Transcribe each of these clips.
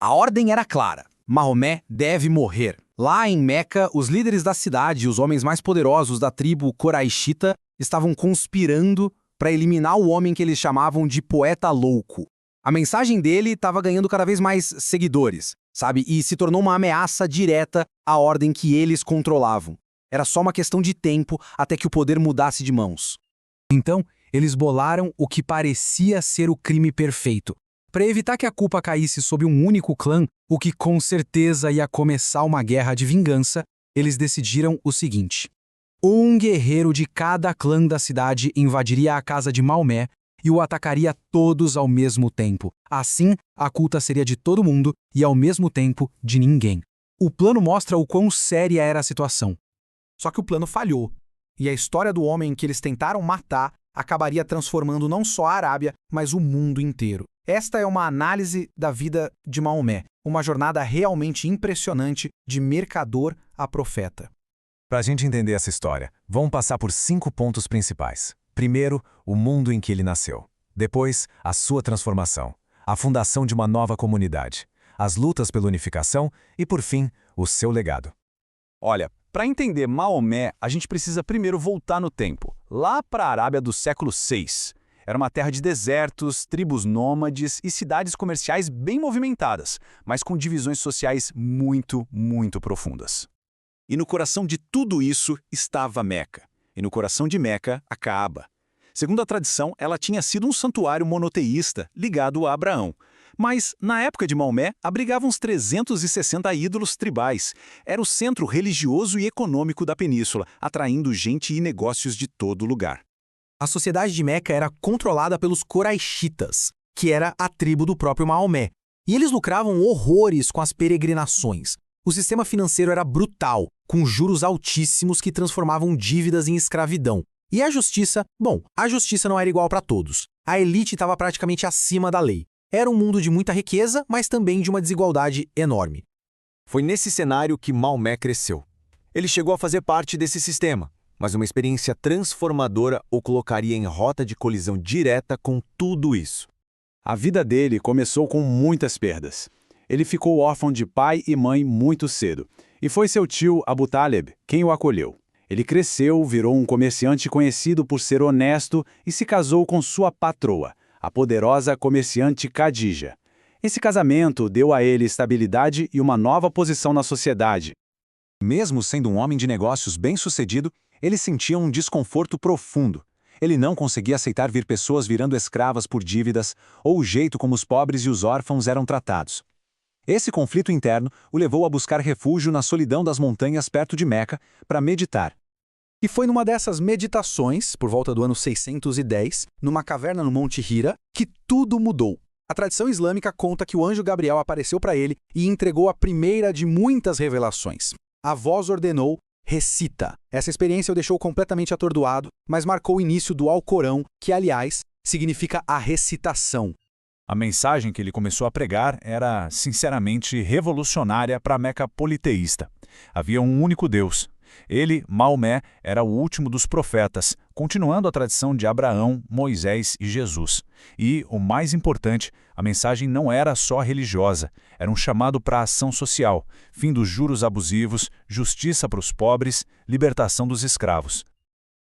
A ordem era clara: Maomé deve morrer. Lá em Meca, os líderes da cidade e os homens mais poderosos da tribo Coraixita estavam conspirando para eliminar o homem que eles chamavam de poeta louco. A mensagem dele estava ganhando cada vez mais seguidores, sabe? E se tornou uma ameaça direta à ordem que eles controlavam. Era só uma questão de tempo até que o poder mudasse de mãos. Então, eles bolaram o que parecia ser o crime perfeito. Para evitar que a culpa caísse sobre um único clã, o que com certeza ia começar uma guerra de vingança, eles decidiram o seguinte: um guerreiro de cada clã da cidade invadiria a casa de Maomé e o atacaria todos ao mesmo tempo. Assim, a culpa seria de todo mundo e ao mesmo tempo de ninguém. O plano mostra o quão séria era a situação. Só que o plano falhou, e a história do homem que eles tentaram matar acabaria transformando não só a Arábia, mas o mundo inteiro. Esta é uma análise da vida de Maomé, uma jornada realmente impressionante de mercador a profeta. Para a gente entender essa história, vamos passar por 5 pontos principais. Primeiro, o mundo em que ele nasceu. Depois, a sua transformação. A fundação de uma nova comunidade. As lutas pela unificação e, por fim, o seu legado. Olha, para entender Maomé, a gente precisa primeiro voltar no tempo, lá para a Arábia do século VI. Era uma terra de desertos, tribos nômades e cidades comerciais bem movimentadas, mas com divisões sociais muito, muito profundas. E no coração de tudo isso estava Meca. E no coração de Meca, a Caaba. Segundo a tradição, ela tinha sido um santuário monoteísta ligado a Abraão. Mas, na época de Maomé, abrigava uns 360 ídolos tribais. Era o centro religioso e econômico da península, atraindo gente e negócios de todo lugar. A sociedade de Meca era controlada pelos Coraxitas, que era a tribo do próprio Maomé. E eles lucravam horrores com as peregrinações. O sistema financeiro era brutal, com juros altíssimos que transformavam dívidas em escravidão. E a justiça não era igual para todos. A elite estava praticamente acima da lei. Era um mundo de muita riqueza, mas também de uma desigualdade enorme. Foi nesse cenário que Maomé cresceu. Ele chegou a fazer parte desse sistema, mas uma experiência transformadora o colocaria em rota de colisão direta com tudo isso. A vida dele começou com muitas perdas. Ele ficou órfão de pai e mãe muito cedo, e foi seu tio Abu Talib quem o acolheu. Ele cresceu, virou um comerciante conhecido por ser honesto e se casou com sua patroa, a poderosa comerciante Khadija. Esse casamento deu a ele estabilidade e uma nova posição na sociedade. Mesmo sendo um homem de negócios bem-sucedido, ele sentia um desconforto profundo. Ele não conseguia aceitar ver pessoas virando escravas por dívidas ou o jeito como os pobres e os órfãos eram tratados. Esse conflito interno o levou a buscar refúgio na solidão das montanhas perto de Meca para meditar. E foi numa dessas meditações, por volta do ano 610, numa caverna no Monte Hira, que tudo mudou. A tradição islâmica conta que o anjo Gabriel apareceu para ele e entregou a primeira de muitas revelações. A voz ordenou: recita. Essa experiência o deixou completamente atordoado, mas marcou o início do Alcorão, que, aliás, significa a recitação. A mensagem que ele começou a pregar era, sinceramente, revolucionária para a Meca politeísta. Havia um único Deus. Ele, Maomé, era o último dos profetas, continuando a tradição de Abraão, Moisés e Jesus. E, o mais importante, a mensagem não era só religiosa, era um chamado para a ação social, fim dos juros abusivos, justiça para os pobres, libertação dos escravos.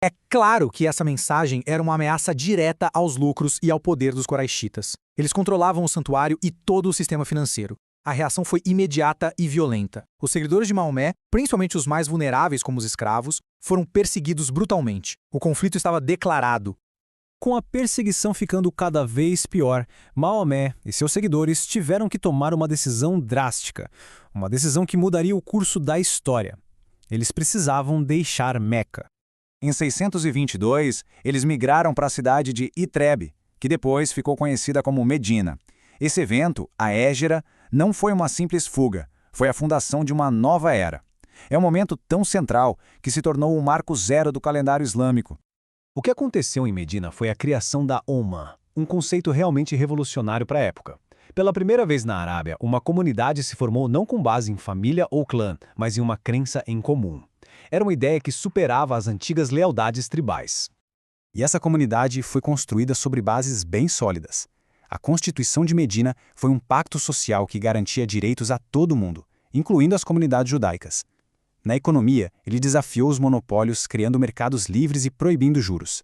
É claro que essa mensagem era uma ameaça direta aos lucros e ao poder dos Coraxitas. Eles controlavam o santuário e todo o sistema financeiro. A reação foi imediata e violenta. Os seguidores de Maomé, principalmente os mais vulneráveis como os escravos, foram perseguidos brutalmente. O conflito estava declarado. Com a perseguição ficando cada vez pior, Maomé e seus seguidores tiveram que tomar uma decisão drástica. Uma decisão que mudaria o curso da história. Eles precisavam deixar Meca. Em 622, eles migraram para a cidade de Itreb, que depois ficou conhecida como Medina. Esse evento, a Hégira, não foi uma simples fuga, foi a fundação de uma nova era. É um momento tão central que se tornou o marco zero do calendário islâmico. O que aconteceu em Medina foi a criação da Ummah, um conceito realmente revolucionário para a época. Pela primeira vez na Arábia, uma comunidade se formou não com base em família ou clã, mas em uma crença em comum. Era uma ideia que superava as antigas lealdades tribais. E essa comunidade foi construída sobre bases bem sólidas. A Constituição de Medina foi um pacto social que garantia direitos a todo mundo, incluindo as comunidades judaicas. Na economia, ele desafiou os monopólios, criando mercados livres e proibindo juros.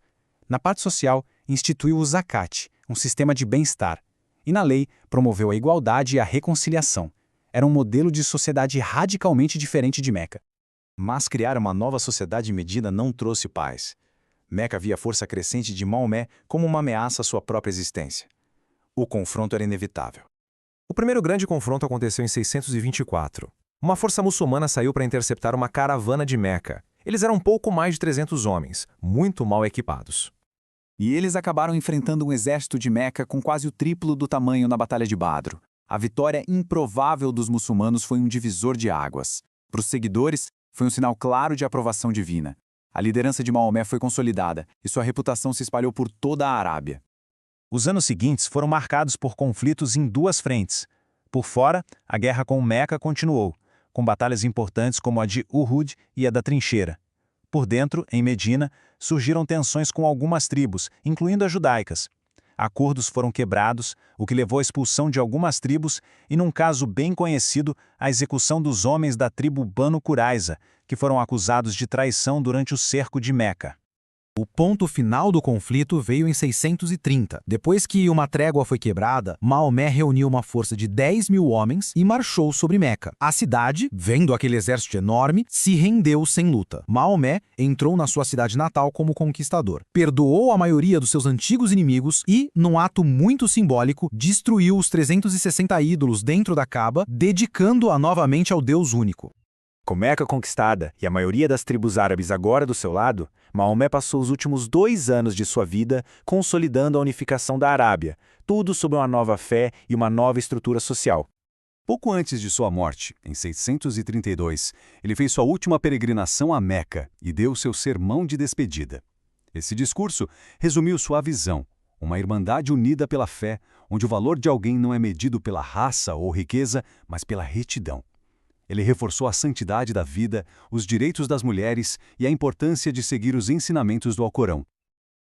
Na parte social, instituiu o zakat, um sistema de bem-estar. E na lei, promoveu a igualdade e a reconciliação. Era um modelo de sociedade radicalmente diferente de Meca. Mas criar uma nova sociedade em Medina não trouxe paz. Meca via a força crescente de Maomé como uma ameaça à sua própria existência. O confronto era inevitável. O primeiro grande confronto aconteceu em 624. Uma força muçulmana saiu para interceptar uma caravana de Meca. Eles eram pouco mais de 300 homens, muito mal equipados. E eles acabaram enfrentando um exército de Meca com quase o triplo do tamanho na Batalha de Badr. A vitória improvável dos muçulmanos foi um divisor de águas. Para os seguidores, foi um sinal claro de aprovação divina. A liderança de Maomé foi consolidada e sua reputação se espalhou por toda a Arábia. Os anos seguintes foram marcados por conflitos em duas frentes. Por fora, a guerra com Meca continuou, com batalhas importantes como a de Uhud e a da Trincheira. Por dentro, em Medina, surgiram tensões com algumas tribos, incluindo as judaicas. Acordos foram quebrados, o que levou à expulsão de algumas tribos e, num caso bem conhecido, à execução dos homens da tribo Banu Qurayza, que foram acusados de traição durante o cerco de Meca. O ponto final do conflito veio em 630. Depois que uma trégua foi quebrada, Maomé reuniu uma força de 10.000 homens e marchou sobre Meca. A cidade, vendo aquele exército enorme, se rendeu sem luta. Maomé entrou na sua cidade natal como conquistador. Perdoou a maioria dos seus antigos inimigos e, num ato muito simbólico, destruiu os 360 ídolos dentro da Caba, dedicando-a novamente ao Deus único. Com Meca conquistada e a maioria das tribos árabes agora do seu lado, Maomé passou os últimos 2 anos de sua vida consolidando a unificação da Arábia, tudo sob uma nova fé e uma nova estrutura social. Pouco antes de sua morte, em 632, ele fez sua última peregrinação a Meca e deu seu sermão de despedida. Esse discurso resumiu sua visão, uma irmandade unida pela fé, onde o valor de alguém não é medido pela raça ou riqueza, mas pela retidão. Ele reforçou a santidade da vida, os direitos das mulheres e a importância de seguir os ensinamentos do Alcorão.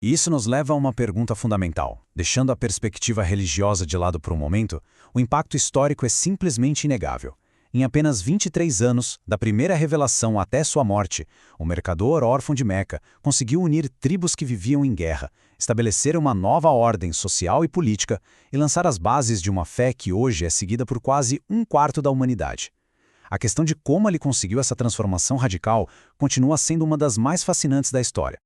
E isso nos leva a uma pergunta fundamental. Deixando a perspectiva religiosa de lado por um momento, o impacto histórico é simplesmente inegável. Em apenas 23 anos, da primeira revelação até sua morte, o mercador órfão de Meca conseguiu unir tribos que viviam em guerra, estabelecer uma nova ordem social e política e lançar as bases de uma fé que hoje é seguida por quase 1/4 da humanidade. A questão de como ele conseguiu essa transformação radical continua sendo uma das mais fascinantes da história.